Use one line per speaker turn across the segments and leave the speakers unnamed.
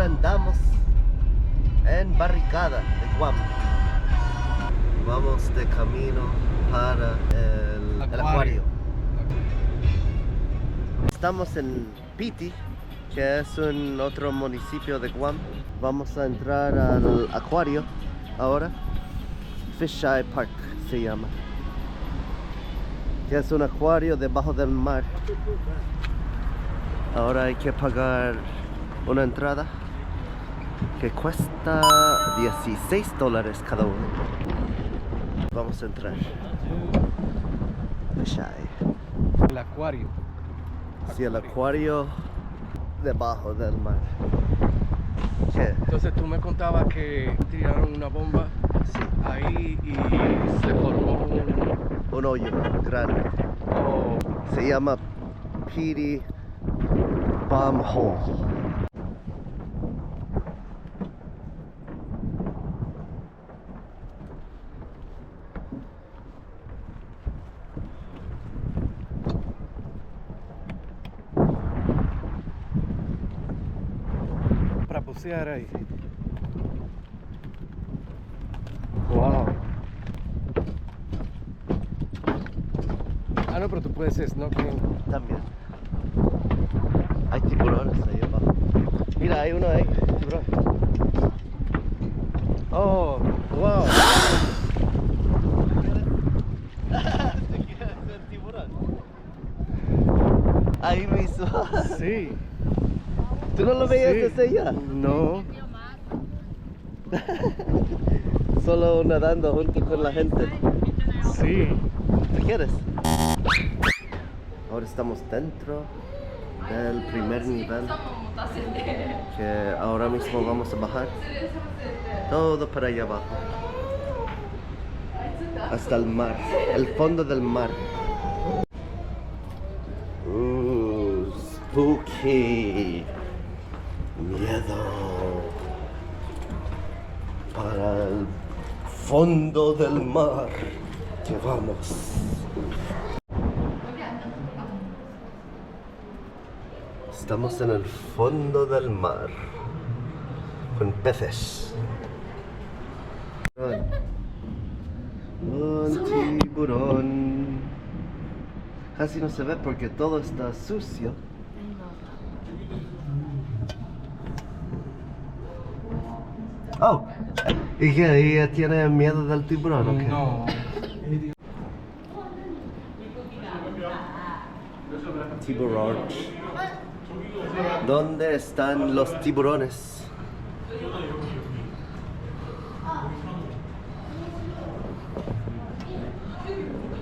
ahora andamos en Barricada de Guam. Vamos de camino para el acuario. Estamos en Piti, que es un otro municipio de Guam. Vamos a entrar al acuario ahora. Fisheye Park se llama, que es un acuario debajo del mar. Ahora hay que pagar una entrada que cuesta $16 cada uno. Vamos a entrar.
El acuario.
Sí, el acuario debajo del mar. ¿Qué?
Entonces tú me contabas que tiraron una bomba ahí y se formó
Un hoyo grande. Se llama Piti Bomb Hole.
para bucear ahí. Wow. Ah, no, pero tú puedes snorkeling.
También. Hay tiburones ahí abajo. Mira, hay uno ahí, tiburón.
Oh, wow.
¿Te quieres ser tiburón? Ahí mismo.
Sí.
¿Tú no lo veías
Sí.
desde allá?
No.
Solo nadando junto con la gente.
Sí.
¿Te quieres? Ahora estamos dentro del primer nivel, que ahora mismo vamos a bajar todo para allá abajo hasta el mar, el fondo del mar. Spooky, miedo para el fondo del mar que vamos. Estamos en el fondo del mar con peces. Un tiburón. Casi no se ve porque todo está sucio. Oh, ¿y qué? ¿Ella tiene miedo del tiburón o qué?
No.
Tiburón. ¿Dónde están los tiburones?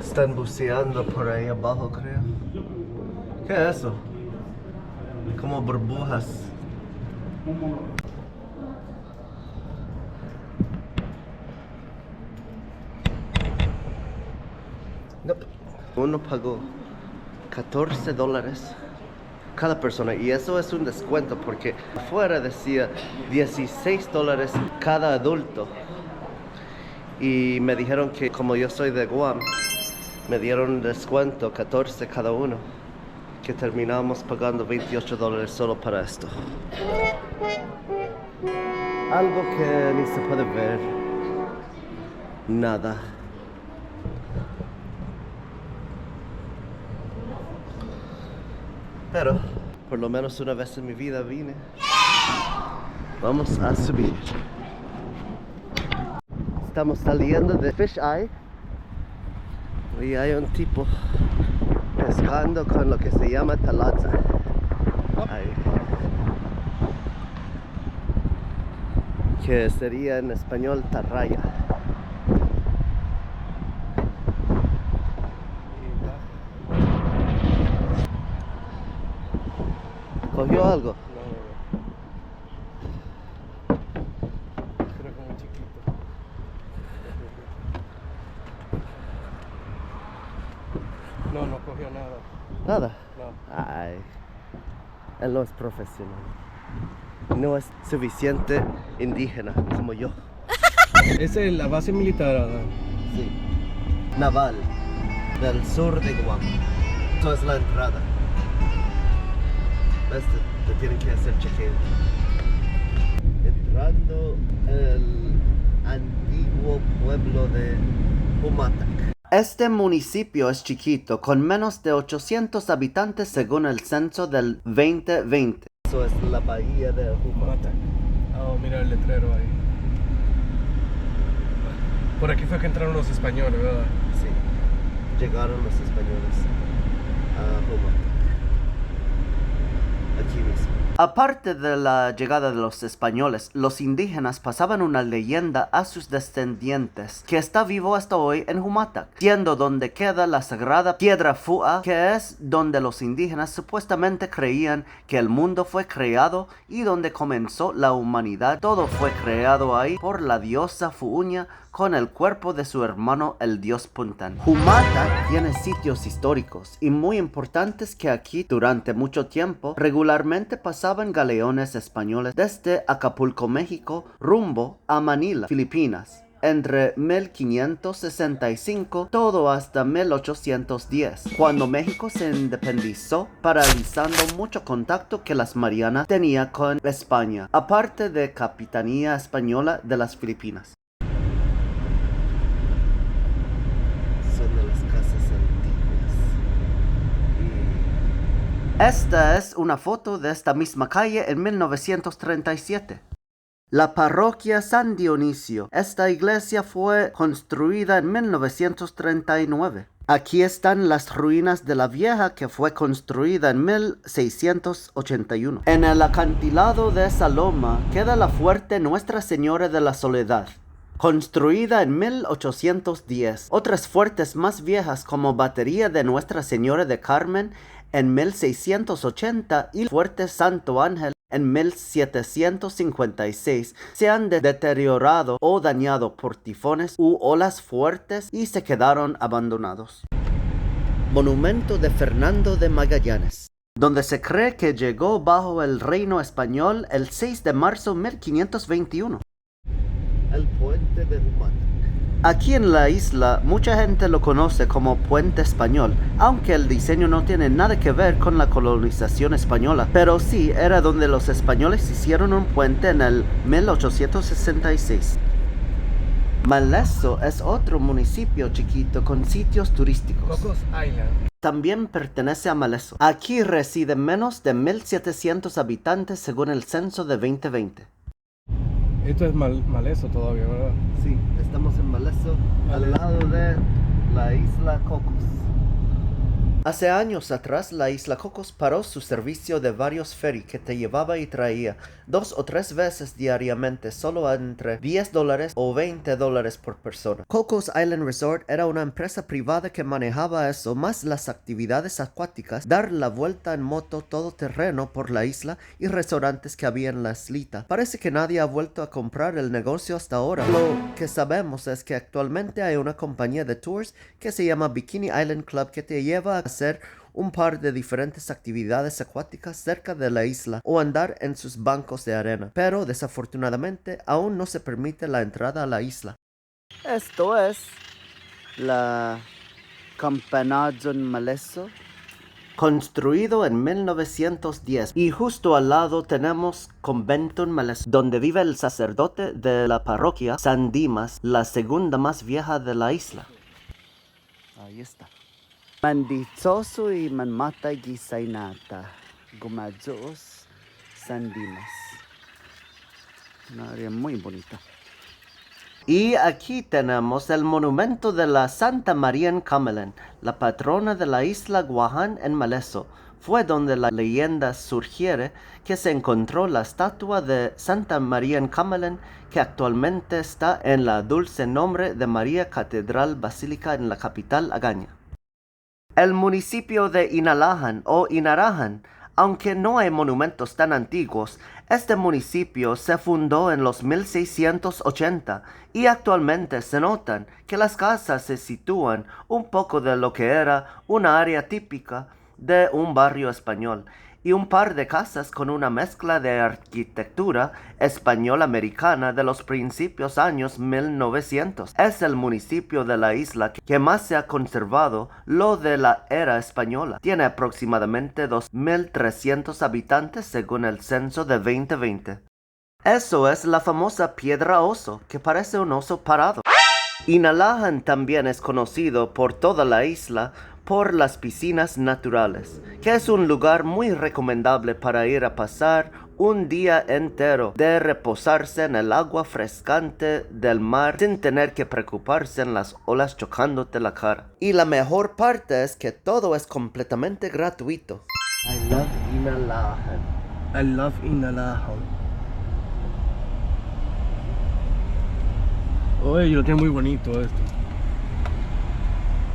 Están buceando por ahí abajo, creo. ¿Qué es eso? Como burbujas. Nope. Uno pagó $14 cada persona, y eso es un descuento porque afuera decía $16 cada adulto, y me dijeron que como yo soy de Guam me dieron un descuento 14 cada uno, que terminamos pagando $28 solo para esto. Algo que ni se puede ver, nada. Pero por lo menos una vez en mi vida vine. Vamos a subir. Estamos saliendo de Fisheye y hay un tipo pescando con lo que se llama talaza. Ahí. Que sería en español tarraya. ¿Cogió algo?
Creo que muy chiquito. No, no cogió nada.
Nada.
No.
Ay, él no es profesional. No es suficiente indígena como yo.
Esa es la base militar.
Sí. Naval del sur de Guam. Esto es la entrada. ¿Ves? Te tienen que hacer chequeo. Jumataq. Este municipio es chiquito, con menos de 800 habitantes según el censo del 2020. Eso es la bahía de Jumataq.
Oh, mira el letrero ahí. Por aquí fue que entraron los españoles, ¿verdad?
Sí, llegaron los españoles a Jumataq. Aquí mismo. Aparte de la llegada de los españoles, los indígenas pasaban una leyenda a sus descendientes que está vivo hasta hoy en Jumataq, siendo donde queda la sagrada piedra Fu'a, que es donde los indígenas supuestamente creían que el mundo fue creado y donde comenzó la humanidad. Todo fue creado ahí por la diosa Fu'uña con el cuerpo de su hermano el dios Puntán. Jumataq tiene sitios históricos y muy importantes que aquí durante mucho tiempo regularmente pasaban galeones españoles desde Acapulco, México, rumbo a Manila, Filipinas. Entre 1565 todo hasta 1810, cuando México se independizó, paralizando mucho contacto que las Marianas tenía con España, aparte de Capitanía Española de las Filipinas. Son de las casas antiguas. Esta es una foto de esta misma calle en 1937. La parroquia San Dionisio. Esta iglesia fue construida en 1939. Aquí están las ruinas de la vieja que fue construida en 1681. En el acantilado de esa loma queda la fuerte Nuestra Señora de la Soledad, construida en 1810. Otras fuertes más viejas como Batería de Nuestra Señora de Carmen en 1680 y Fuerte Santo Ángel en 1756 se han deteriorado o dañado por tifones u olas fuertes y se quedaron abandonados. Monumento de Fernando de Magallanes, donde se cree que llegó bajo el reino español el 6 de marzo de 1521. El puente de Jumataq. Aquí en la isla mucha gente lo conoce como Puente Español, aunque el diseño no tiene nada que ver con la colonización española, pero sí era donde los españoles hicieron un puente en el 1866. Maleso es otro municipio chiquito con sitios turísticos.
Cocos Island.
También pertenece a Maleso. Aquí residen menos de 1,700 habitantes según el censo de 2020.
Esto es Maleso todavía, ¿verdad?
Sí, estamos en Maleso, al lado de la isla Cocos. Hace años atrás, la isla Cocos paró su servicio de varios ferry que te llevaba y traía 2 o 3 veces diariamente, solo entre $10 o $20 por persona. Cocos Island Resort era una empresa privada que manejaba eso, más las actividades acuáticas, dar la vuelta en moto todoterreno por la isla y restaurantes que había en la islita. Parece que nadie ha vuelto a comprar el negocio hasta ahora. Lo que sabemos es que actualmente hay una compañía de tours que se llama Bikini Island Club que te lleva a hacer un par de diferentes actividades acuáticas cerca de la isla o andar en sus bancos de arena, pero desafortunadamente aún no se permite la entrada a la isla. Esto es la Campanazo en Maleso, construido en 1910, y justo al lado tenemos Convento en Maleso, donde vive el sacerdote de la parroquia San Dimas, la segunda más vieja de la isla. Ahí está. Manditsoso y manmata gisainata, Gumadzos San Dimas. Una área muy bonita. Y aquí tenemos el monumento de la Santa María en Camelén, la patrona de la isla Guaján en Maleso. Fue donde la leyenda sugiere que se encontró la estatua de Santa María en Camelén, que actualmente está en la dulce nombre de María Catedral Basílica en la capital Agaña. El municipio de Inalahan o Inarahan, aunque no hay monumentos tan antiguos, este municipio se fundó en los 1680 y actualmente se notan que las casas se sitúan un poco de lo que era una área típica de un barrio español y un par de casas con una mezcla de arquitectura española-americana de los principios años 1900. Es el municipio de la isla que más se ha conservado lo de la era española. Tiene aproximadamente 2,300 habitantes según el censo de 2020. Eso es la famosa Piedra Oso, que parece un oso parado. Inalahan también es conocido por toda la isla por las piscinas naturales, que es un lugar muy recomendable para ir a pasar un día entero de reposarse en el agua frescante del mar sin tener que preocuparse en las olas chocándote la cara. Y la mejor parte es que todo es completamente gratuito. I love Inalahan.
I love Inalahan. Oye, lo tiene muy bonito esto.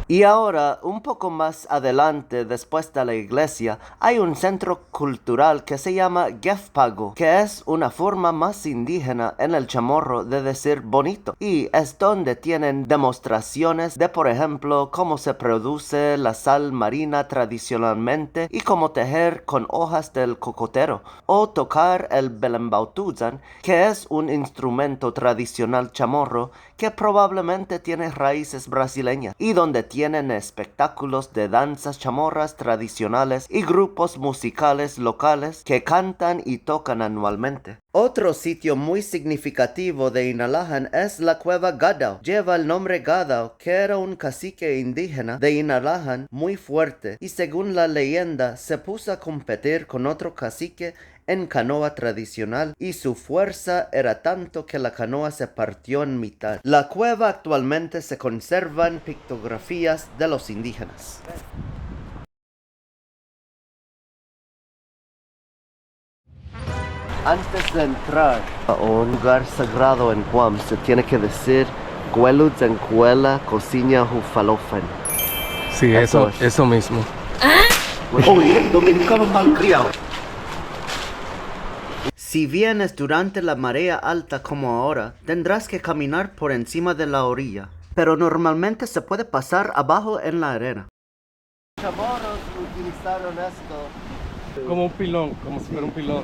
Y ahora, un poco más adelante, después de la iglesia, hay un centro cultural que se llama Gefpago, que es una forma más indígena en el chamorro de decir bonito. Y es donde tienen demostraciones de, por ejemplo, cómo se produce la sal marina tradicionalmente y cómo tejer con hojas del cocotero, o tocar el belembautuzan, que es un instrumento tradicional chamorro que probablemente tiene raíces brasileñas y donde tienen espectáculos de danzas chamorras tradicionales y grupos musicales locales que cantan y tocan anualmente. Otro sitio muy significativo de Inalahan es la cueva Gadao. Lleva el nombre Gadao, que era un cacique indígena de Inalahan muy fuerte y según la leyenda se puso a competir con otro cacique en canoa tradicional y su fuerza era tanto que la canoa se partió en mitad. La cueva actualmente se conservan pictografías de los indígenas. Antes de entrar a un lugar sagrado en Guam se tiene que decir Gwelud en Kuela Cocina Hufalofen.
Sí, eso mismo.
Oye, dominicano malcriado. Si vienes durante la marea alta como ahora, tendrás que caminar por encima de la orilla, pero normalmente se puede pasar abajo en la arena. Los chamorros utilizaron esto
Como un pilón, como si fuera un pilón.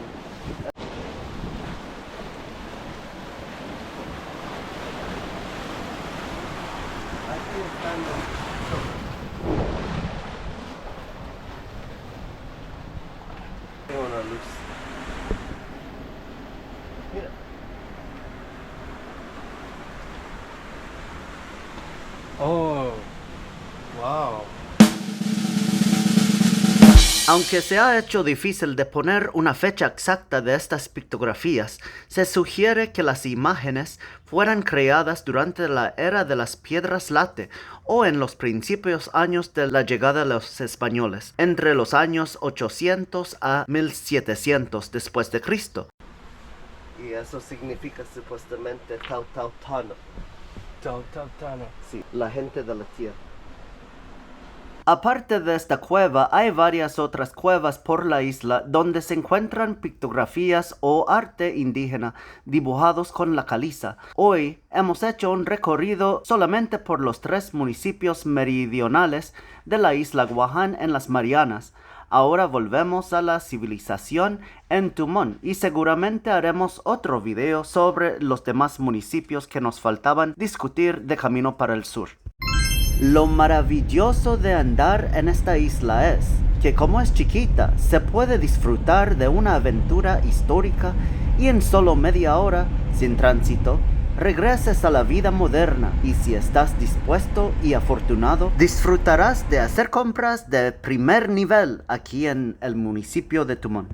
Aquí están una luz. Mira.
Oh, wow.
Aunque se ha hecho difícil de poner una fecha exacta de estas pictografías, se sugiere que las imágenes fueran creadas durante la era de las piedras late o en los principios años de la llegada de los españoles, entre los años 800 a 1700 después de Cristo. Y eso significa supuestamente Tautautano.
Tautautano.
Sí, la gente de la tierra. Aparte de esta cueva, hay varias otras cuevas por la isla donde se encuentran pictografías o arte indígena dibujados con la caliza. Hoy hemos hecho un recorrido solamente por los 3 municipios meridionales de la isla Guaján en las Marianas. Ahora volvemos a la civilización en Tumón y seguramente haremos otro video sobre los demás municipios que nos faltaban discutir de camino para el sur. Lo maravilloso de andar en esta isla es que como es chiquita, se puede disfrutar de una aventura histórica y en solo media hora, sin tránsito, regreses a la vida moderna y si estás dispuesto y afortunado, disfrutarás de hacer compras de primer nivel aquí en el municipio de Tumón.